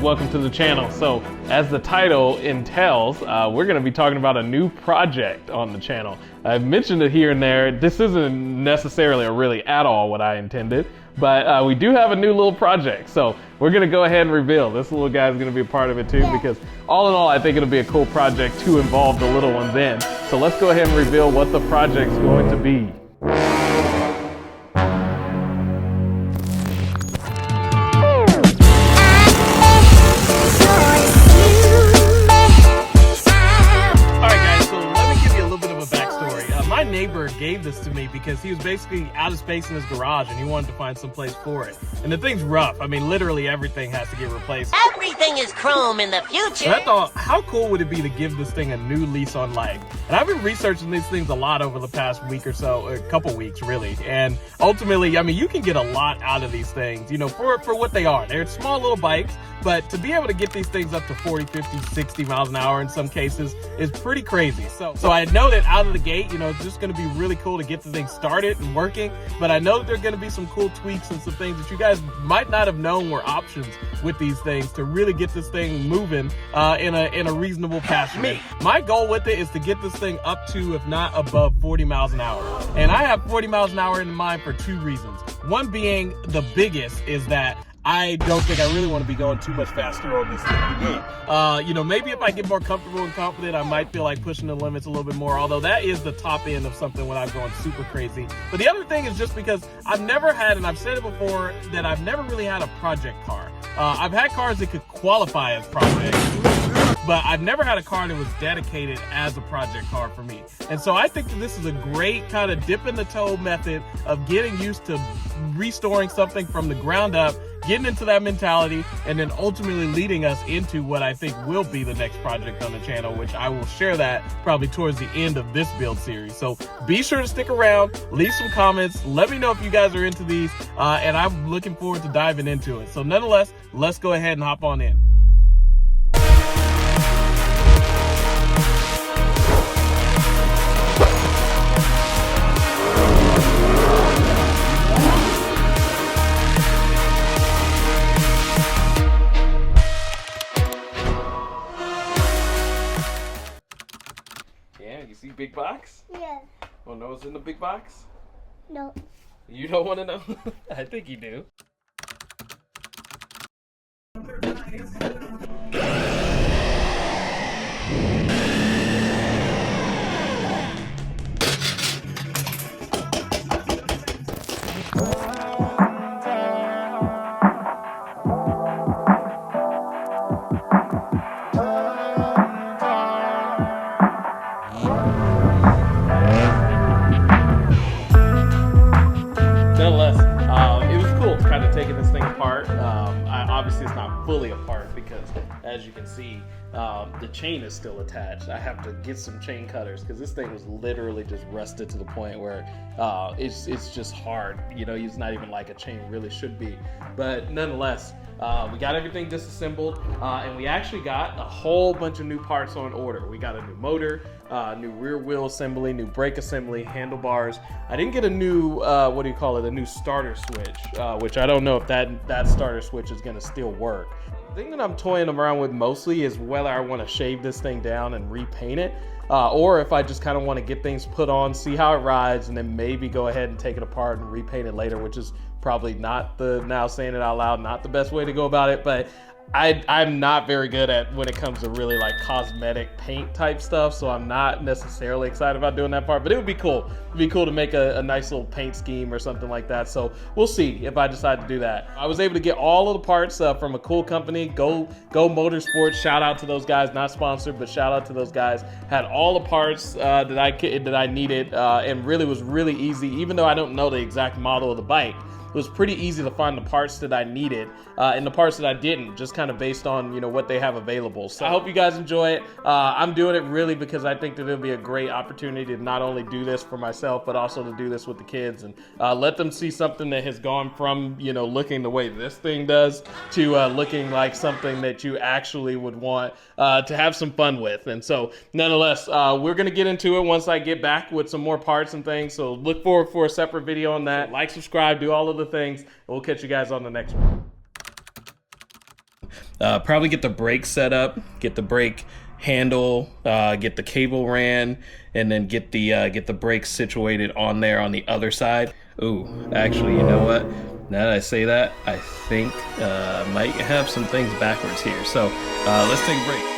welcome to the channel. So as the title entails, we're going to be talking about a new project on the channel. I've mentioned it here and there. This isn't necessarily or really at all what I intended, but we do have a new little project. So we're going to go ahead and reveal this little guy is going to be a part of it too, because all in all, I think it'll be a cool project to involve the little ones in. So let's go ahead and reveal what the project's going to be. Neighbor gave this to me because he was basically out of space in his garage and he wanted to find some place for it. And the thing's rough. I mean, literally everything has to get replaced. Everything is chrome in the future. So I thought, how cool would it be to give this thing a new lease on life? And I've been researching these things a lot over the past week or so, a couple weeks really. And ultimately, I mean, you can get a lot out of these things, you know, for what they are. They're small little bikes, but to be able to get these things up to 40, 50, 60 miles an hour in some cases is pretty crazy. So I know that out of the gate, you know, it's just going to be really cool to get the thing started and working, but I know that there are going to be some cool tweaks and some things that you guys might not have known were options with these things to really get this thing moving in a reasonable fashion. My goal with it is to get this thing up to, if not above, 40 miles an hour. And I have 40 miles an hour in mind for two reasons. One being the biggest is that I don't think I really want to be going too much faster on this thing. You know, maybe if I get more comfortable and confident, I might feel like pushing the limits a little bit more, although that is the top end of something when I'm going super crazy. But the other thing is just because I've never had, and I've said it before, that I've never really had a project car. I've had cars that could qualify as projects, but I've never had a car that was dedicated as a project car for me. And so I think that this is a great kind of dip in the toe method of getting used to restoring something from the ground up, getting into that mentality, and then ultimately leading us into what I think will be the next project on the channel, which I will share that probably towards the end of this build series. So be sure to stick around, leave some comments, let me know if you guys are into these, and I'm looking forward to diving into it. So nonetheless, let's go ahead and hop on in. You see big box? Yeah. Want to know what's in the big box? No. You don't want to know? I think you do. Taking this thing apart. Obviously it's not fully apart because, as you can see, the chain is still attached. I have to get some chain cutters because this thing was literally just rusted to the point where it's just hard. You know, it's not even like a chain really should be. But nonetheless, we got everything disassembled, and we actually got a whole bunch of new parts on order. We got a new motor, new rear wheel assembly, new brake assembly, handlebars. I didn't get a new, what do you call it, a new starter switch, which I don't know if that starter switch is gonna still work. The thing that I'm toying around with mostly is whether I want to shave this thing down and repaint it, or if I just kind of want to get things put on, see how it rides, and then maybe go ahead and take it apart and repaint it later, which is probably not now saying it out loud, not the best way to go about it, but I'm not very good at when it comes to really like cosmetic paint type stuff, so I'm not necessarily excited about doing that part, but it would be cool. It'd be cool to make a nice little paint scheme or something like that, so we'll see if I decide to do that. I was able to get all of the parts from a cool company, Go Motorsports. Shout out to those guys, not sponsored, but shout out to those guys. Had all the parts that I needed, and really was really easy, even though I don't know the exact model of the bike. It was pretty easy to find the parts that I needed and the parts that I didn't, just kind of based on, you know, what they have available. So I hope you guys enjoy it. I'm doing it really because I think that it'll be a great opportunity to not only do this for myself, but also to do this with the kids and let them see something that has gone from, you know, looking the way this thing does to looking like something that you actually would want to have some fun with. And so nonetheless, we're going to get into it once I get back with some more parts and things. So look forward for a separate video on that. Like, subscribe, do all of the things, and we'll catch you guys on the next one. Probably get the brake set up, get the brake handle, get the cable ran, and then get the brakes situated on there on the other side. Ooh, actually, you know what? Now that I say that, I think I might have some things backwards here. So let's take a break.